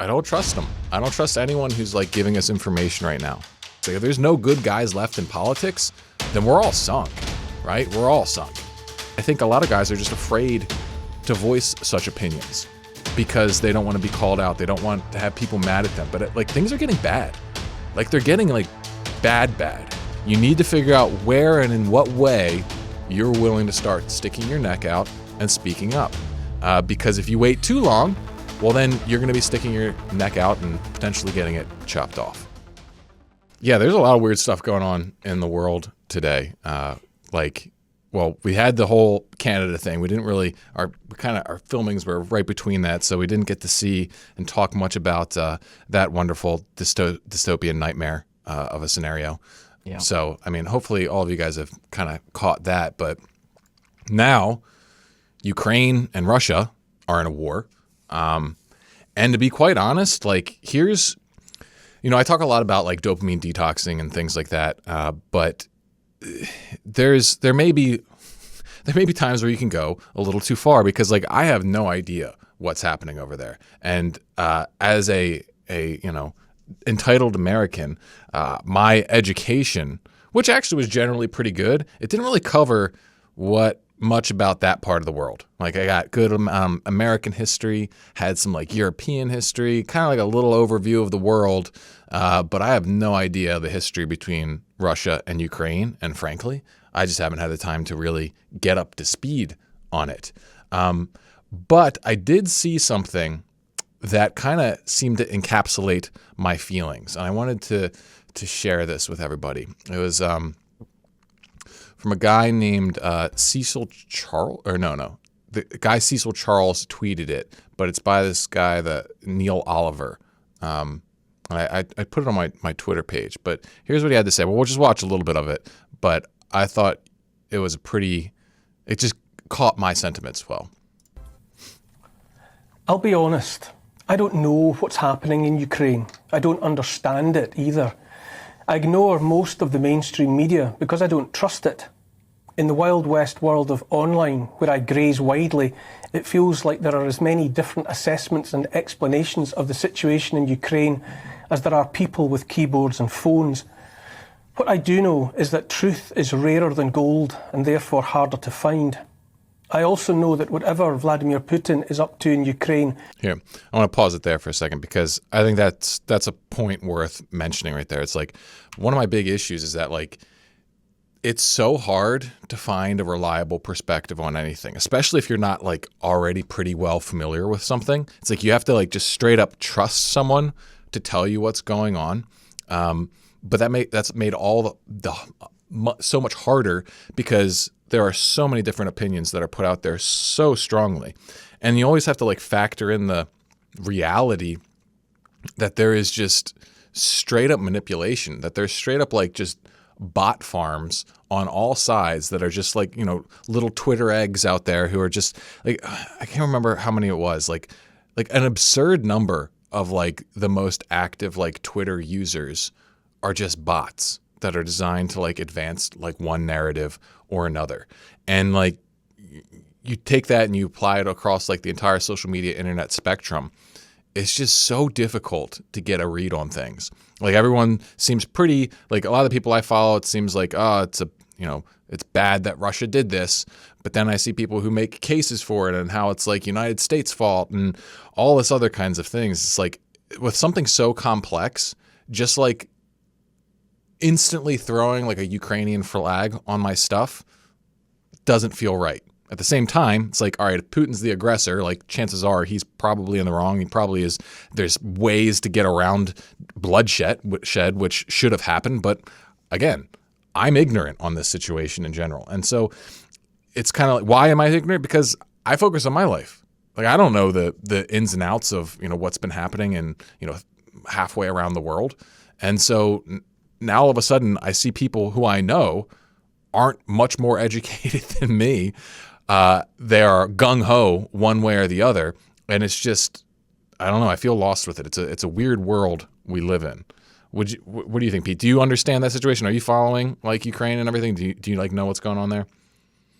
I don't trust them. I don't trust anyone who's like giving us information right now. So if there's no good guys left in politics, then we're all sunk, right? We're all sunk. I think a lot of guys are just afraid to voice such opinions because they don't want to be called out. They don't want to have people mad at them. But like things are getting bad. Like they're getting like bad. You need to figure out where and in what way you're willing to start sticking your neck out and speaking up. Because if you wait too long, well, then you're going to be sticking your neck out and potentially getting it chopped off. Yeah, there's a lot of weird stuff going on in the world today. Well, we had the whole Canada thing. We didn't really, our filmings were right between that, so we didn't get to see and talk much about that wonderful dystopian nightmare of a scenario. Yeah. So, I mean, hopefully all of you guys have kind of caught that. But now, Ukraine and Russia are in a war. And to be quite honest, like here's, I talk a lot about like dopamine detoxing and things like that. But there may be times where you can go a little too far because like I have no idea what's happening over there. And as a entitled American, my education, which actually was generally pretty good, it didn't really cover much about that part of the world. Like I got good American history, had some like European history, kind of like a little overview of the world, but I have no idea the history between Russia and Ukraine, and frankly, I just haven't had the time to really get up to speed on it. But I did see something that kind of seemed to encapsulate my feelings, and I wanted to share this with everybody. It was from a guy named Cecil Charles, the guy Cecil Charles tweeted it, but it's by this guy, Neil Oliver. I put it on my Twitter page, but here's what he had to say. Well, we'll just watch a little bit of it, but I thought it was it just caught my sentiments well. I'll be honest, I don't know what's happening in Ukraine. I don't understand it either. I ignore most of the mainstream media because I don't trust it. In the Wild West world of online, where I graze widely, it feels like there are as many different assessments and explanations of the situation in Ukraine as there are people with keyboards and phones. What I do know is that truth is rarer than gold and therefore harder to find. I also know that whatever Vladimir Putin is up to in Ukraine... Here, I want to pause it there for a second because I think that's a point worth mentioning right there. It's like one of my big issues is that like it's so hard to find a reliable perspective on anything, especially if you're not like already pretty well familiar with something. It's like you have to like just straight up trust someone to tell you what's going on. But that's made all so much harder because there are so many different opinions that are put out there so strongly. And you always have to like factor in the reality that there is just straight up manipulation, that there's straight up like just bot farms on all sides that are just like, little Twitter eggs out there who are just like, I can't remember how many it was, like an absurd number of like the most active like Twitter users are just bots that are designed to like advance like one narrative or another. And like you take that and you apply it across like the entire social media internet spectrum. It's just so difficult to get a read on things. Like everyone seems pretty, like a lot of the people I follow, it seems like, it's bad that Russia did this. But then I see people who make cases for it and how it's like United States fault and all this other kinds of things. It's like with something so complex, just like instantly throwing like a Ukrainian flag on my stuff doesn't feel right. At the same time, it's like, all right, if Putin's the aggressor, like chances are he's probably in the wrong. He probably is. There's ways to get around bloodshed, which should have happened. But again, I'm ignorant on this situation in general. And so it's kind of like, why am I ignorant? Because I focus on my life. Like I don't know the ins and outs of, what's been happening in, halfway around the world. And so now all of a sudden I see people who I know aren't much more educated than me. They are gung-ho one way or the other. And it's just, I don't know, I feel lost with it. It's a weird world we live in. What do you think, Pete? Do you understand that situation? Are you following like Ukraine and everything? Do you like know what's going on there?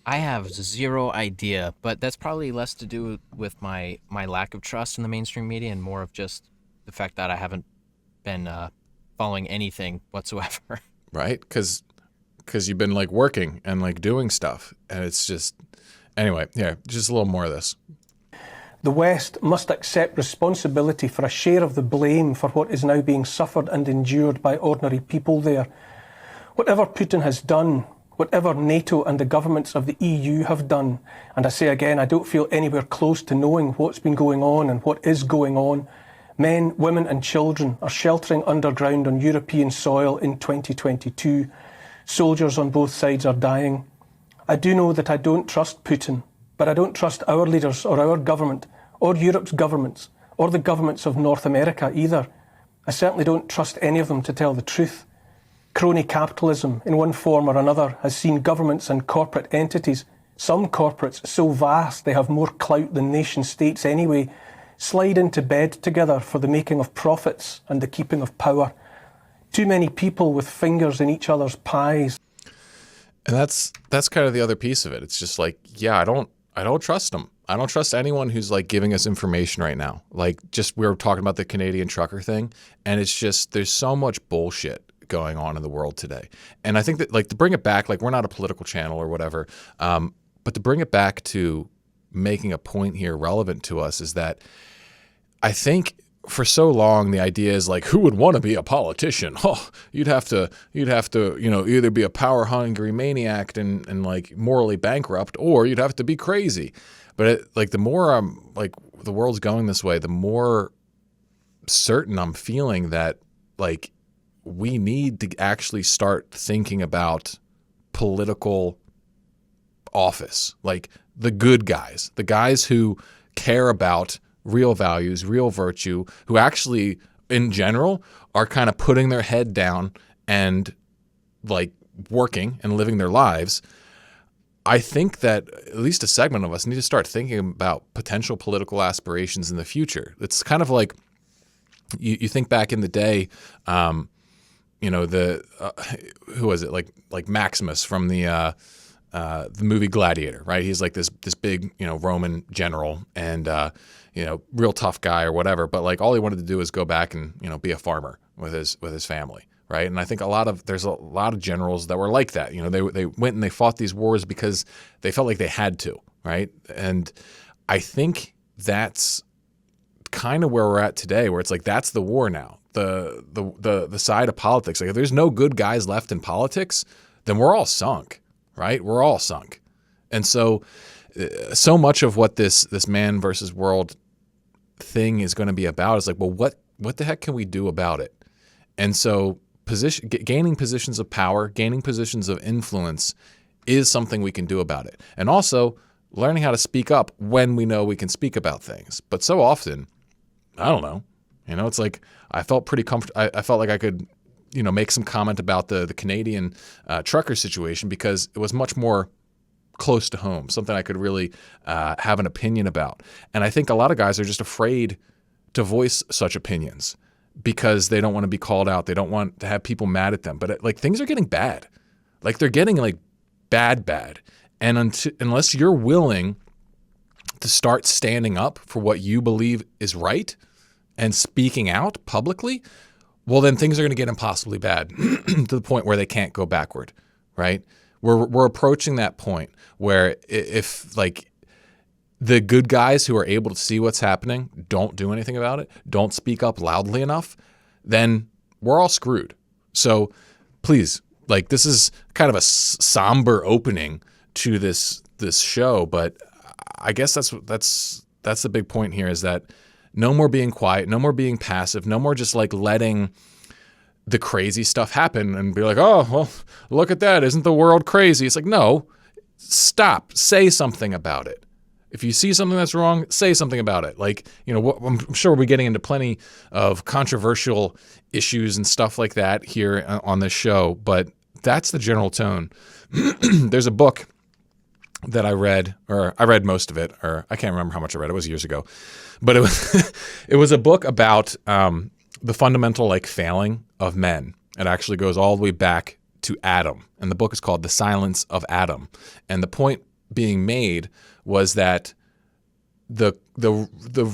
I have zero idea, but that's probably less to do with my lack of trust in the mainstream media and more of just the fact that I haven't been following anything whatsoever. Right? Because you've been like working and like doing stuff, and it's just anyway. Yeah, just a little more of this. The West must accept responsibility for a share of the blame for what is now being suffered and endured by ordinary people there. Whatever Putin has done, whatever NATO and the governments of the EU have done, and I say again, I don't feel anywhere close to knowing what's been going on and what is going on. Men, women and children are sheltering underground on European soil in 2022. Soldiers on both sides are dying. I do know that I don't trust Putin, but I don't trust our leaders or our government or Europe's governments or the governments of North America either. I certainly don't trust any of them to tell the truth. Crony capitalism, in one form or another, has seen governments and corporate entities, some corporates so vast they have more clout than nation states anyway, slide into bed together for the making of profits and the keeping of power. Too many people with fingers in each other's pies. And that's kind of the other piece of it. It's just like, yeah, I don't trust them. I don't trust anyone who's like giving us information right now. Like, just we were talking about the Canadian trucker thing, and it's just there's so much bullshit going on in the world today. And I think that, like, to bring it back, like, we're not a political channel or whatever, but to bring it back to making a point here relevant to us is that I think for so long the idea is like, who would want to be a politician? Oh, you'd have to, either be a power hungry maniac and like morally bankrupt, or you'd have to be crazy. But like the more like the world's going this way, the more certain I'm feeling that like we need to actually start thinking about political office, like the good guys, the guys who care about real values, real virtue, who actually in general are kind of putting their head down and like working and living their lives. I think that at least a segment of us need to start thinking about potential political aspirations in the future. It's kind of like you think back in the day, who was it? Like Maximus from the movie Gladiator, right? He's like this big, Roman general and, real tough guy or whatever. But like all he wanted to do is go back and, be a farmer with his family. Right. And I think there's a lot of generals that were like that. They went and they fought these wars because they felt like they had to. Right. And I think that's kind of where we're at today, where it's like that's the war now. The side of politics. Like if there's no good guys left in politics, then we're all sunk. Right. We're all sunk. And so much of what this man versus world thing is going to be about is like, well, what the heck can we do about it? And so gaining positions of power, gaining positions of influence is something we can do about it. And also learning how to speak up when we know we can speak about things. But so often, I don't know, it's like I felt pretty comfortable. I felt like I could, make some comment about the Canadian trucker situation because it was much more close to home, something I could really have an opinion about. And I think a lot of guys are just afraid to voice such opinions because they don't want to be called out. They don't want to have people mad at them. But like things are getting bad. Like they're getting like bad. And unless you're willing to start standing up for what you believe is right and speaking out publicly, well, then things are going to get impossibly bad to the point where they can't go backward, right? We're approaching that point where if like the good guys who are able to see what's happening don't do anything about it, don't speak up loudly enough, then we're all screwed. So please, like this is kind of a somber opening to this show, but I guess that's the big point here is that no more being quiet, no more being passive, no more just like letting the crazy stuff happen and be like, oh, well, look at that. Isn't the world crazy? It's like, no, stop. Say something about it. If you see something that's wrong, say something about it. Like, I'm sure we'll be getting into plenty of controversial issues and stuff like that here on this show, but that's the general tone. There's a book that I read most of it, or I can't remember how much I read. It was years ago, but it was a book about the fundamental like failing of men. It actually goes all the way back to Adam, and the book is called The Silence of Adam. And the point being made was that the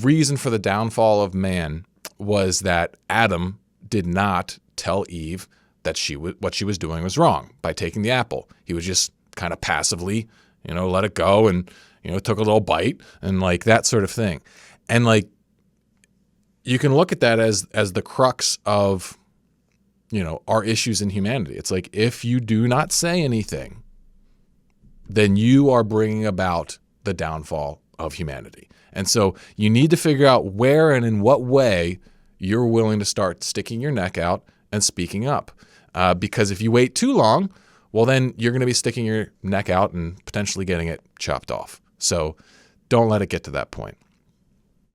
reason for the downfall of man was that Adam did not tell Eve that what she was doing was wrong by taking the apple. He was just kind of passively, let it go and, took a little bite and like that sort of thing. And like, you can look at that as the crux of, our issues in humanity. It's like, if you do not say anything, then you are bringing about the downfall of humanity. And so you need to figure out where and in what way you're willing to start sticking your neck out and speaking up. Because if you wait too long, well, then you're going to be sticking your neck out and potentially getting it chopped off. So don't let it get to that point.